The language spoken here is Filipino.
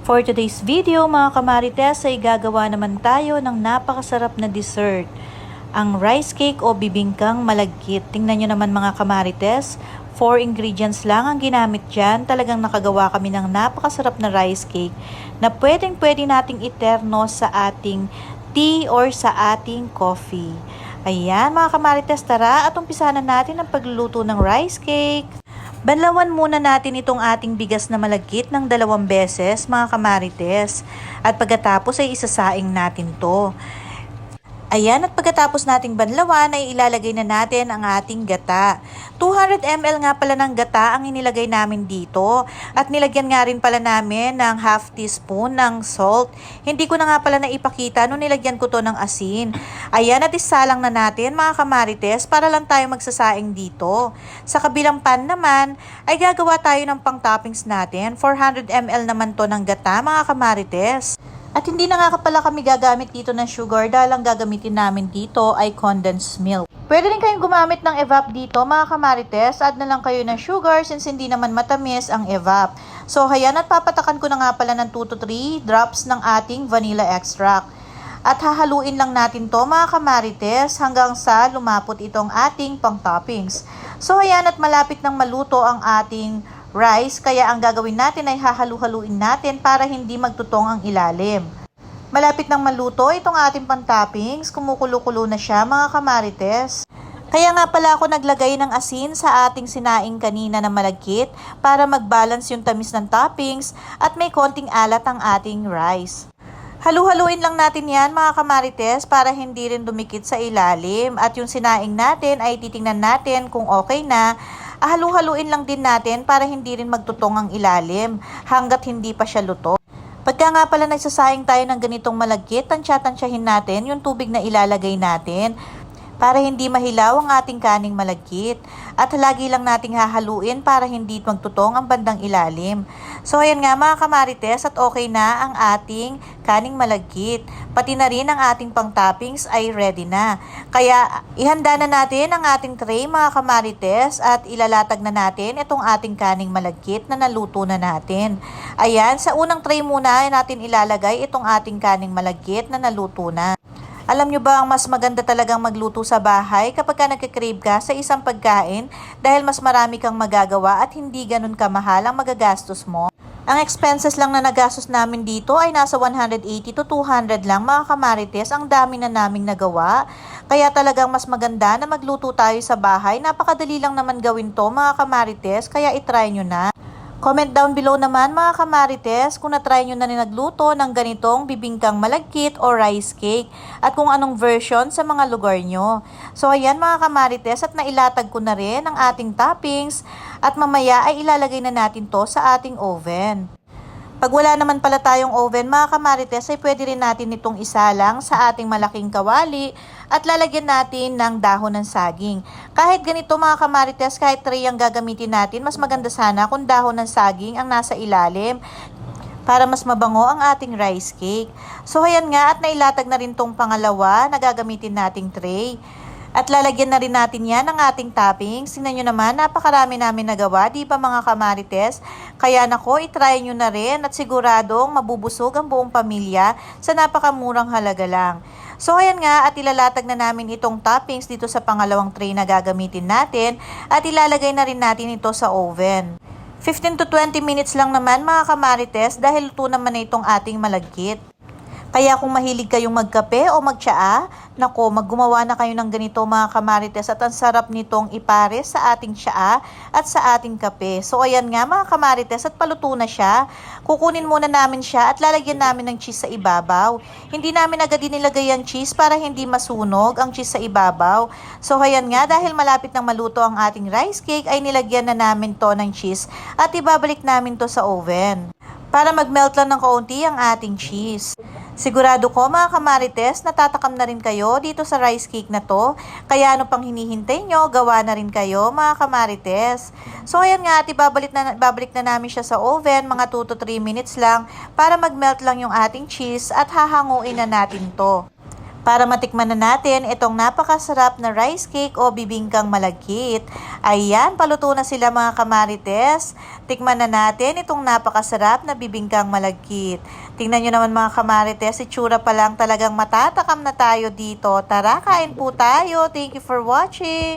For today's video mga kamarites ay gagawa naman tayo ng napakasarap na dessert. Ang rice cake o bibingkang malagkit. Tingnan nyo naman mga kamarites, 4 ingredients lang ang ginamit dyan. Talagang nakagawa kami ng napakasarap na rice cake na pwede nating iterno sa ating tea or sa ating coffee. Ayan mga kamarites, tara at umpisahan na natin ang pagluluto ng rice cake. Banlawan muna natin itong ating bigas na malagkit ng 2 beses mga kamarites. At pagkatapos ay isasaing natin to. Ayan, at pagkatapos nating banlawan ay ilalagay na natin ang ating gata. 200 ml nga pala ng gata ang inilagay namin dito. At nilagyan nga rin pala namin ng half teaspoon ng salt. Hindi ko na nga pala naipakita nung nilagyan ko to ng asin. Ayan, at isalang na natin mga kamarites para lang tayo magsasaing dito. Sa kabilang pan naman ay gagawa tayo ng pang toppings natin. 400 ml naman to ng gata mga kamarites. At hindi na nga pala kami gagamit dito ng sugar dahil ang gagamitin namin dito ay condensed milk. Pwede rin kayong gumamit ng evap dito mga kamarites. Add na lang kayo ng sugar since hindi naman matamis ang evap. So ayan, at papatakan ko na nga pala ng 2 to 3 drops ng ating vanilla extract. At hahaluin lang natin to mga kamarites hanggang sa lumapot itong ating pang toppings. So ayan, at malapit nang maluto ang ating rice, kaya ang gagawin natin ay hahalu-haluin natin para hindi magtutong ang ilalim. Malapit nang maluto itong ating pan-toppings, kumukulo-kulo na siya mga kamarites. Kaya nga pala ako naglagay ng asin sa ating sinaing kanina na malagkit para mag-balance yung tamis ng toppings at may konting alat ang ating rice. Halu-haluin lang natin yan mga kamarites para hindi rin dumikit sa ilalim at yung sinaing natin ay titingnan natin kung okay na. Halu-haluin lang din natin para hindi rin magtutong ang ilalim hanggat hindi pa siya luto. Pagka nga pala nagsasaing tayo ng ganitong malagkit, tansya-tansyahin natin yung tubig na ilalagay natin para hindi mahilaw ang ating kaning malagkit. At lagi lang nating hahaluin para hindi magtutong ang bandang ilalim. So ayan nga mga kamarites, at okay na ang ating kaning malagkit. Pati na rin ang ating pang toppings ay ready na. Kaya ihanda na natin ang ating tray mga kamarites at ilalatag na natin itong ating kaning malagkit na naluto na natin. Ayan, sa unang tray muna natin ilalagay itong ating kaning malagkit na naluto na. Alam nyo ba ang mas maganda talagang magluto sa bahay kapag ka nagka-crave ka sa isang pagkain dahil mas marami kang magagawa at hindi ganun kamahal ang magagastos mo? Ang expenses lang na nagastos namin dito ay nasa 180 to 200 lang mga kamarites. Ang dami na naming nagawa. Kaya talagang mas maganda na magluto tayo sa bahay. Napakadali lang naman gawin to mga kamarites, kaya itry nyo na. Comment down below naman mga kamarites kung na-try nyo na rin nagluto ng ganitong bibingkang malagkit o rice cake at kung anong version sa mga lugar nyo. So ayan mga kamarites, at nailatag ko na rin ang ating toppings at mamaya ay ilalagay na natin to sa ating oven. Pag wala naman pala tayong oven mga kamarites ay pwede rin natin itong isalang sa ating malaking kawali at lalagyan natin ng dahon ng saging. Kahit ganito mga kamarites, kahit tray ang gagamitin natin, mas maganda sana kung dahon ng saging ang nasa ilalim para mas mabango ang ating rice cake. So ayan nga, at nailatag na rin tong pangalawa na gagamitin nating tray. At lalagyan na rin natin yan ng ating toppings. Tingnan nyo naman, napakarami namin nagawa, di ba mga kamarites? Kaya nako, itry nyo na rin at siguradong mabubusog ang buong pamilya sa napakamurang halaga lang. So ayan nga, at ilalatag na namin itong toppings dito sa pangalawang tray na gagamitin natin at ilalagay na rin natin ito sa oven. 15 to 20 minutes lang naman mga kamarites dahil luto naman na itong ating malagkit. Kaya kung mahilig kayong magkape o magtsaa, nako, maggumawa na kayo ng ganito mga kamarites at ang sarap nitong ipares sa ating tsaa at sa ating kape. So ayan nga mga kamarites, at paluto na siya. Kukunin muna namin siya at lalagyan namin ng cheese sa ibabaw. Hindi namin agad inilagay ang cheese para hindi masunog ang cheese sa ibabaw. So ayan nga, dahil malapit nang maluto ang ating rice cake ay nilagyan na namin to ng cheese at ibabalik namin to sa oven para mag-melt lang ng kaunti ang ating cheese. Sigurado ko mga kamarites, natatakam na rin kayo dito sa rice cake na to. Kaya ano pang hinihintay nyo, gawa na rin kayo mga kamarites. So ayan nga, at ibabalik na namin siya sa oven, mga 2 to 3 minutes lang para mag-melt lang yung ating cheese at hahanguin na natin to. Para matikman na natin itong napakasarap na rice cake o bibingkang malagkit. Ayan, paluto na sila mga kamarites. Tikman na natin itong napakasarap na bibingkang malagkit. Tingnan nyo naman mga kamarites, itsura pa lang talagang matatakam na tayo dito. Tara, kain po tayo. Thank you for watching.